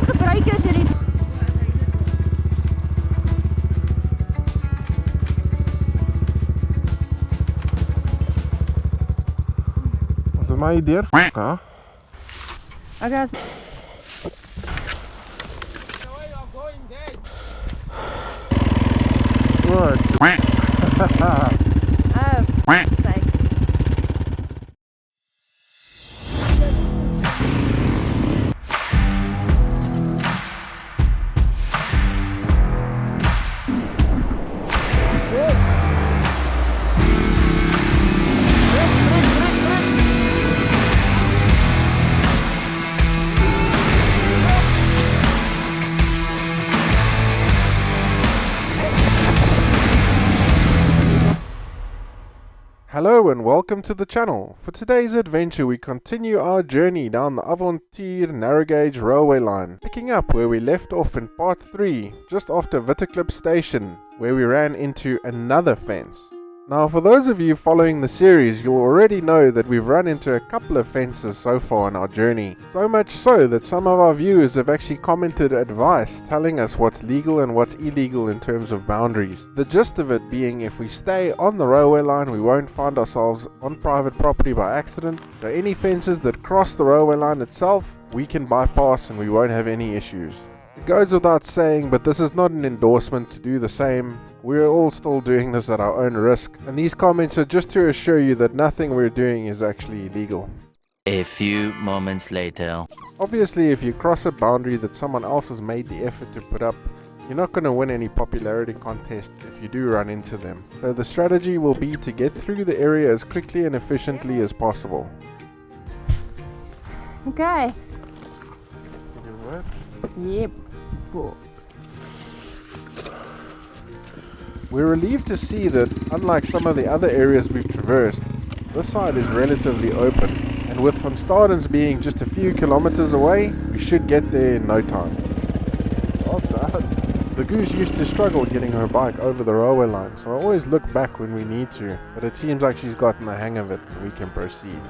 gebruik jy as jy die Wat is my idee? Ja. Okay. Right. Oh, sakes. Hello and welcome to the channel. For today's adventure we continue our journey down the Avontuur Narrow Gauge Railway line, picking up where we left off in part 3, just after Witteklip station, where we ran into another fence. Now for those of you following the series, you'll already know that we've run into a couple of fences so far on our journey. So much so that some of our viewers have actually commented advice telling us what's legal and what's illegal in terms of boundaries. The gist of it being if we stay on the railway line we won't find ourselves on private property by accident, so any fences that cross the railway line itself we can bypass and we won't have any issues. It goes without saying, but this is not an endorsement to do the same. We're all still doing this at our own risk, and these comments are just to assure you that nothing we're doing is actually illegal. A few moments later. Obviously, if you cross a boundary that someone else has made the effort to put up, you're not going to win any popularity contests if you do run into them. So the strategy will be to get through the area as quickly and efficiently as possible. Okay. Yep. Cool. We're relieved to see that, unlike some of the other areas we've traversed, this side is relatively open, and with Van Stadens being just a few kilometers away, we should get there in no time. Oh, the goose used to struggle getting her bike over the railway line, so I always look back when we need to, but it seems like she's gotten the hang of it and we can proceed.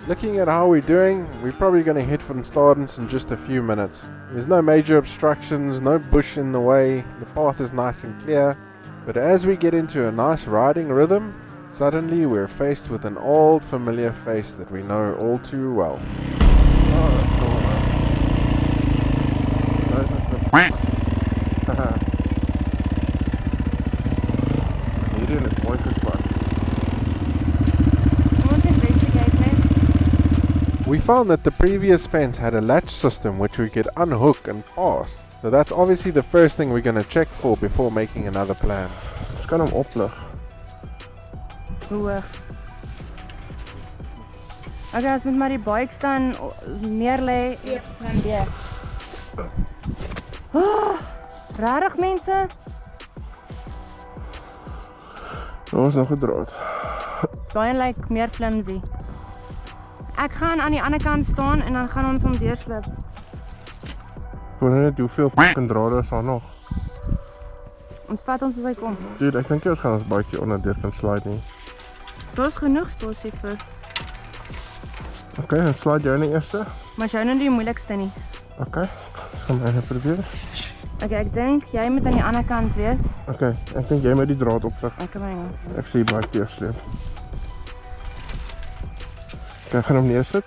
Looking at how we're doing, we're probably going to hit Van Stadens in just a few minutes. There's no major obstructions, no bush in the way, the path is nice and clear, but as we get into a nice riding rhythm, suddenly we're faced with an old familiar face that we know all too well. We found that the previous fence had a latch system which we could unhook and pass, so that's obviously the first thing we're going to check for before making another plan. Ons kan hom oplig. Hoe hoog? Okay, as moet maar die bikes dan neerlê en weer. Rarig mense? Daar is nog 'n draad. Daai lyk meer flimsy. Ek gaan aan die ander kant staan en dan gaan ons hom deurslip. Ek weet net hoeveel fucking drade is daar nog. Ons vat hom soos hy kom. Dude, ek dink jy ons gaan ons baadjie onder deur kan slide nie. Daar's genoeg spasie vir. Okay, dan slide jy nou eerste. Maar jy nou die moeilikste nie. Okay, gaan my net probeer. Okay, ek dink jy moet aan die ander kant wees. Okay, ek dink jy moet die draad oplig. Okay, my jongens. Ek sien baadjie sleep. Ek gaan hom neersit.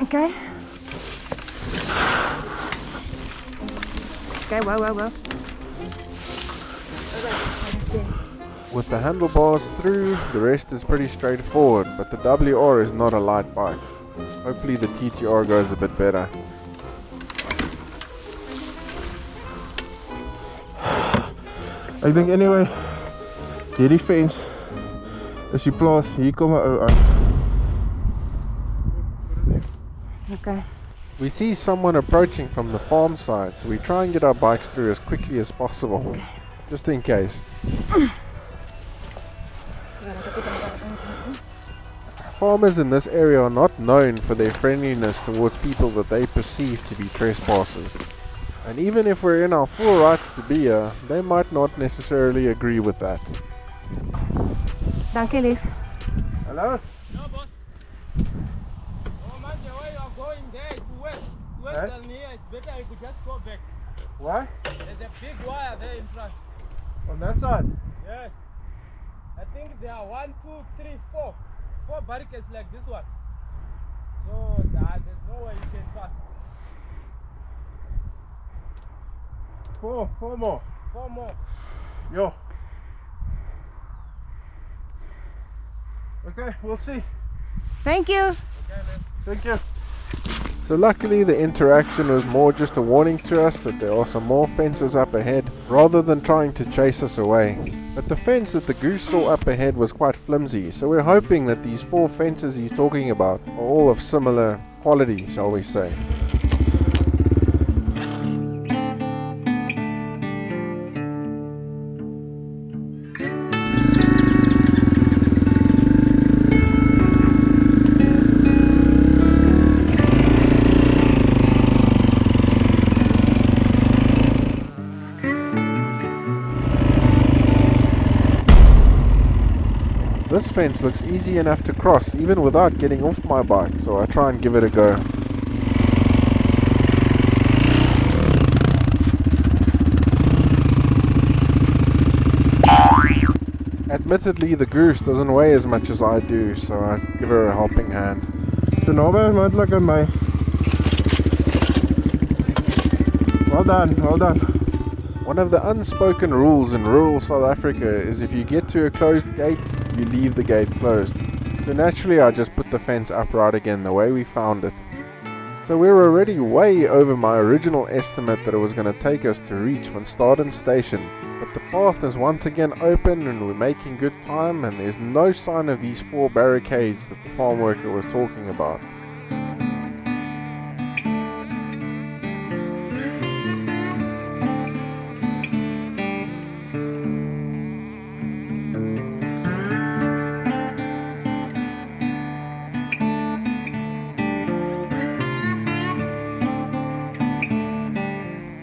Okay. Okay, whoa. With the handlebars through, the rest is pretty straightforward, but the WR is not a light bike. Hopefully the TTR goes a bit better. Ek dink anyway, hierdie fence is die plaas, hier kom 'n ou aan. Okay. We see someone approaching from the farm side, so we try and get our bikes through as quickly as possible, just in case. farmers in this area are not known for their friendliness towards people that they perceive to be trespassers. And even if we're in our full rights to be here, they might not necessarily agree with that. Dankie lief. Hello? No, boss. Oh man, the way you are going there is west. West Huh? than here. It's better you could just go back. Why? There's a big wire there in front. On that side? Yes. I think there are 1, 2, 3, 4. 4 barricades like this one. So there's no way you can pass. Four more. 4 more. Yo. Okay, we'll see. Thank you. Okay, let's. Thank you. So luckily the interaction was more just a warning to us that there are some more fences up ahead rather than trying to chase us away. But the fence that the goose saw up ahead was quite flimsy, so we're hoping that these 4 fences he's talking about are all of similar quality, shall we say. This fence looks easy enough to cross even without getting off my bike, so I try and give it a go. Admittedly, the goose doesn't weigh as much as I do, so I give her a helping hand. So naby as moontlik aan my. Well done, well done. One of the unspoken rules in rural South Africa is if you get to a closed gate, you leave the gate closed. So naturally I just put the fence upright again the way we found it. So we're already way over my original estimate that it was going to take us to reach Van Stadens station. But the path is once again open and we're making good time, and there's no sign of these 4 barricades that the farm worker was talking about.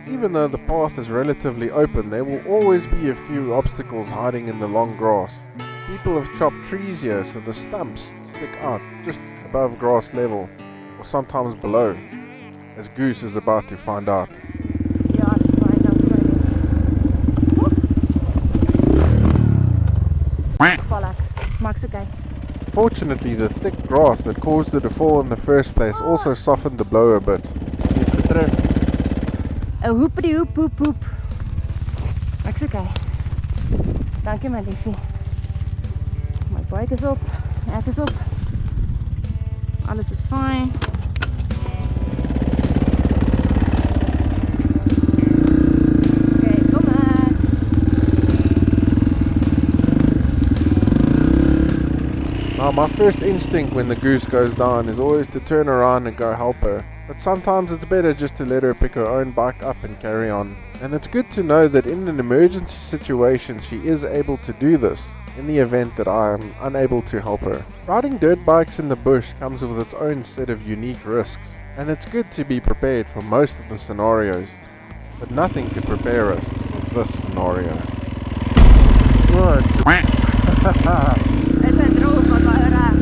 Even though the path is relatively open, there will always be a few obstacles hiding in the long grass. People have chopped trees here so the stumps stick out just above grass level, or sometimes below, as Goose is about to find out. Ja, het is fijn, dank val ek. Maak's okay. Fortunately, the thick grass that caused it to fall in the first place also softened the blow a bit. Een hoepie hoep hoep hoep. Ek's okay. Dankie my liefie. My bike is op. Ek is op. Alles is fijn. Okay, kom maar. Now, my first instinct when the goose goes down is always to turn around and go help her. But sometimes it's better just to let her pick her own bike up and carry on. And it's good to know that in an emergency situation she is able to do this, in the event that I am unable to help her. Riding dirt bikes in the bush comes with its own set of unique risks, and it's good to be prepared for most of the scenarios. But nothing could prepare us for this scenario. Is hy droog wat baie reg?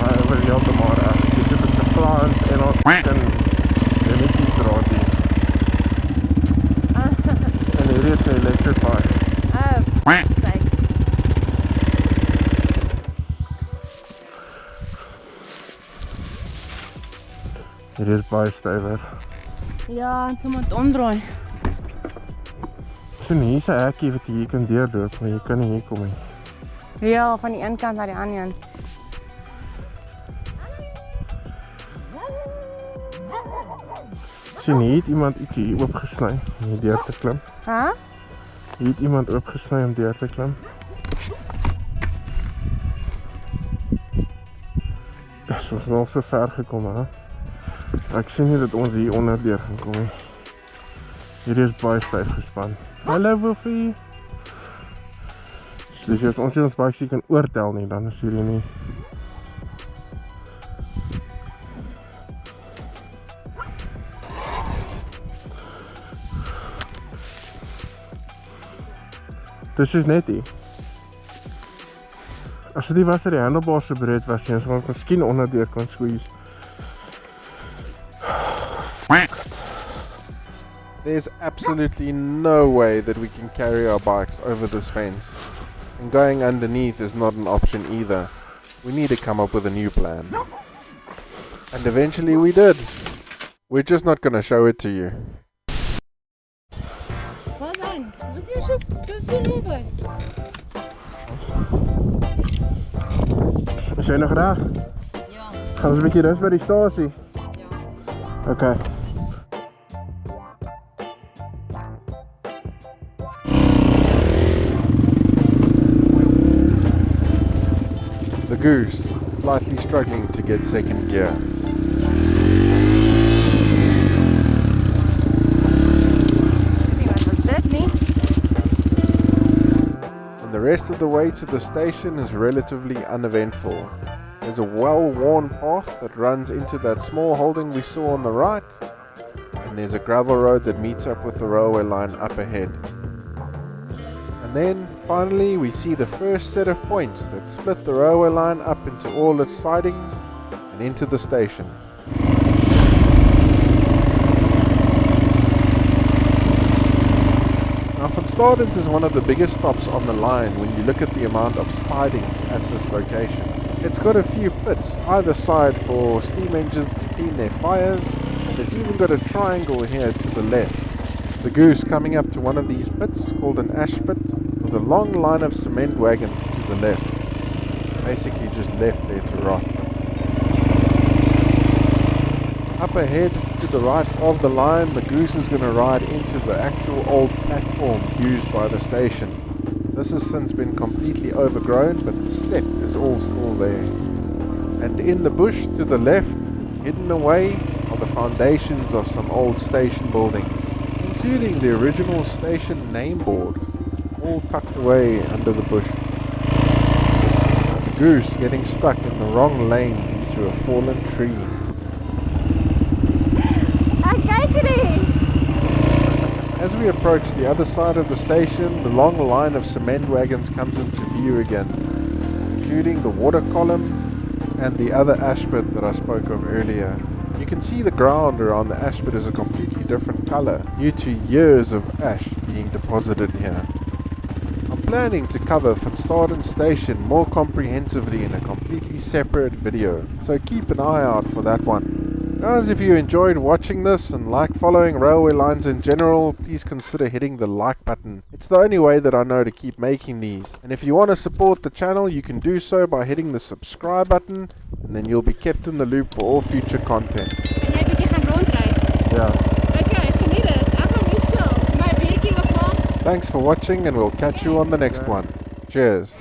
Hy wil heeltemal reg. Dit is geplant en ons kan net nie draad nie. En hier is 'n electrified. Oh, sakes. Hier is baie stywer. Ja, en sommer het omdraai. So hier's 'n hekkie wat jy hier kan deurloop, maar jy kan nie hier kom nie. Ja, van die een kant naar die ander een. Sien, hier het iemand iets hier oopgesny om hier deur te klim. Huh? Hier het iemand oopgesny om deur te klim. Ons is nog so ver gekom, hè. Ek sien nie dat ons hier onder deur gaan kom nie. Hier is baie styf gespan. Hallo Wolfie. Dus as ons ons baie kan oortel nie, dan is hierdie nie Dis is net hier. As dit was dat die handlebaar so breed was, dan sou ons miskien onderdeur kon squeeze. There's absolutely no way that we can carry our bikes over this fence. And going underneath is not an option either. We need to come up with a new plan. And eventually we did. We're just not going to show it to you. Wat dan? Was nie so naby. Is jy nog reg? Ja. Gaan ons 'n bietjie rus by die stasie? Ja. Okay. The goose slightly struggling to get second gear. And the rest of the way to the station is relatively uneventful. There's a well-worn path that runs into that small holding we saw on the right, and there's a gravel road that meets up with the railway line up ahead. And then, finally, we see the first set of points that split the railway line up into all its sidings and into the station. Now, Standens is one of the biggest stops on the line when you look at the amount of sidings at this location. It's got a few pits either side for steam engines to clean their fires, and it's even got a triangle here to the left. The goose coming up to one of these pits called an ash pit with a long line of cement wagons to the left, basically just left there to rot. Up ahead to the right of the line, the goose is going to ride into the actual old platform used by the station. This has since been completely overgrown, but the step is all still there. And in the bush to the left, hidden away, are the foundations of some old station building, including the original station name board, all tucked away under the bush. The goose getting stuck in the wrong lane due to a fallen tree. As we approach the other side of the station, the long line of cement wagons comes into view again, including the water column and the other ash pit that I spoke of earlier. You can see the ground around the ash pit is a completely different color due to years of ash being deposited here. I'm planning to cover Stadens station more comprehensively in a completely separate video, so keep an eye out for that one. Guys, if you enjoyed watching this and like following railway lines in general, please consider hitting the like button. It's the only way that I know to keep making these. And if you want to support the channel, you can do so by hitting the subscribe button, and then you'll be kept in the loop for all future content. En jy bietjie gaan rondry. Yeah. Okay, geniet dit. Ek gaan net chill. My bietjie oopmaak. Thanks for watching, and we'll catch you on the next one. Cheers.